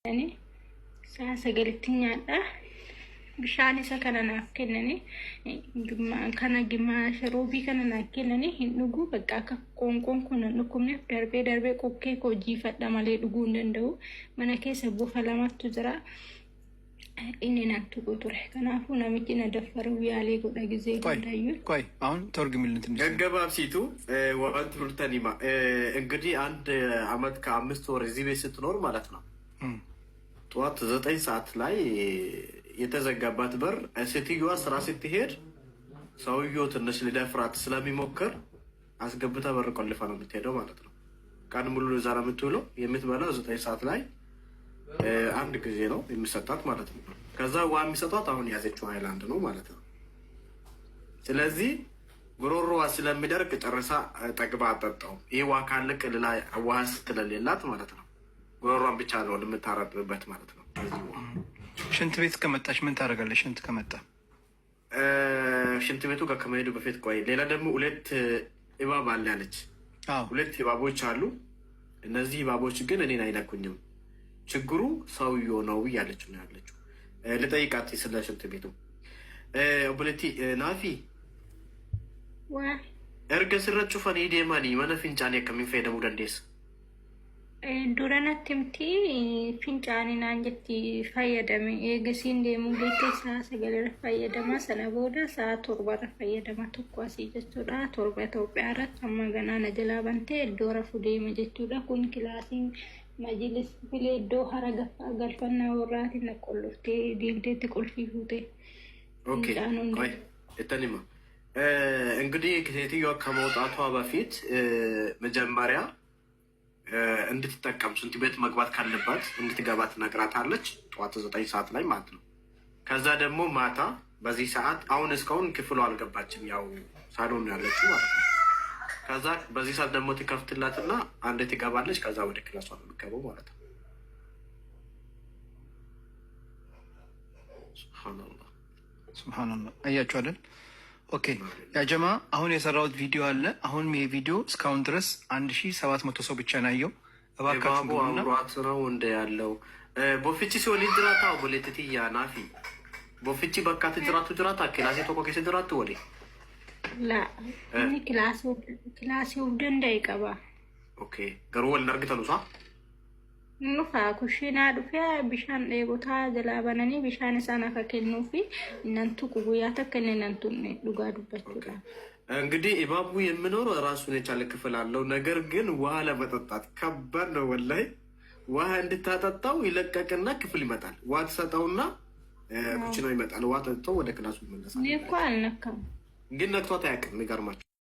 يعني ساسا قلتني بشاني سكنا ناكلني كان جما شروبي كان ناكلني نقول بقى كون كنا نكون دربي كوكي كوجي فدا مالي دغون دندو من كيس بو فلامات تزرا إني نكتب تروح كنافو نمكنا دفروا يالي قد أجزي كوي أون ترجم اللي تنسى جاب سيتو وأنت مرتني ما إنقدي عند عمد كعمست ورزيبي ستنور مالتنا طوات زتين ساعات لاي يتزجبات بر ستيجوا سرا ستهير سويو تنش لدافرات سلامي موكر أسجبتها بر كل فانا متهدو مالتنا كان ملو زارا متولو يمت بلا زتين ساعات لاي አንድ ጊዜ ነው የሚሰጣት ማለት ነው። ከዛ ውሃ የሚሰጣት አሁን ያዘችው ሃይላንድ ነው ማለት ነው። ስለዚህ ጉሮሮዋ ስለሚደርቅ ጨርሳ ጠግባ አጠጣው። ይሄ ውሃ ካለቀ ሌላ ውሃ ስለሌላት ማለት ነው። ጉሮሮዋን ብቻ ነው የምታረጥበት ማለት ነው። ሽንት ቤት ከመጣች ምን ታደርጋለች? ሽንት ከመጣ ሽንት ቤቱ ጋር ከመሄዱ በፊት ቆይ፣ ሌላ ደግሞ ሁለት እባብ አለ ያለች። ሁለት እባቦች አሉ። እነዚህ እባቦች ግን እኔን አይነኩኝም። ችግሩ ሰውዬው ነው እያለች ነው ያለችው። ልጠይቃት ስለ ሽንት ቤቱ ኦብሌቲ ናፊ ኤርገ ስረጩ ፈኒ ዴማኒ ማነ ፊንጫኔ ከሚፈደሙ ደንዴስ ዱረናትምቲ ፊንጫኔ ናንጀቲ ፈየደም ኤገሲን ደሙ ጌቴሳ ሰገለ ፈየደማ ሰነቦዳ ሳቶርባረ ፈየደማ ተቋሲ ጀቱዳ ቶርባ ኢትዮጵያ አራት አማገና ነጀላ ባንቴ ዶራ ፉዴ መጀቱዳ ኩን ክላሲን مجلس بلي دو هرجة قلفنا وراتي نقولفتي ديجدي تقولفي فوتي. أوكي. طيب التانية إنقدي كتير كموت أطوى بفيت مجمّريا عند تتكلم سنتي بيت مقبات كلبات عند تجابات نقرات هرلج تواتز تاي ساعات لاي ماتنا كذا دمو ماتا بزي ساعات أو نسكون كفلوا على قباتهم ياو صارون هرلج شو ከዛ በዚህ ሰዓት ደግሞ ትከፍትላትና አንዴ ትገባለች። ከዛ ወደ ክላሷ ነው የምትገባው ማለት ነው። ሱብሃንአላህ አያችሁ አይደል? ኦኬ ያ ጀማ አሁን የሰራሁት ቪዲዮ አለ። አሁን ይሄ ቪዲዮ እስካሁን ድረስ 1700 ሰው ብቻ ነው ያየው። እባካችሁ ግቡና አብሯት ነው እንደ ያለው ቦፊቺ ሲሆን ይድራታው ቦሌትቲያ ናፊ ቦፊቺ በቃ ትጅራቱ ክላሴ ቶኮ ከሰድራቱ ወዴ لا إني كلاسي وبدن دايقبا أوكي قرول نرقتلو صح؟ نفا كوشينا دفيا بشان ليبوتا جلاباناني بشان سانا كاكينو في ننتو كوبوياتا كنن ننتو لغا دبتو እንግዲህ ኢባቡ የምኖረው ራሱን የቻለ ክፍል አለው። ነገር ግን ውሃ ለመጠጣት ከባድ ነው ወላሂ። ውሃ እንድታጠጣው ይለቀቅና ክፍል ይመጣል። ውሃ ትሰጠውና ኩችናው ይመጣል። ውሃ ጠጥቶ ወደ ክላሱ ይመለሳል። እኔ እኮ አልነካም ግን ነክቷት አያውቅም። የሚገርማቸው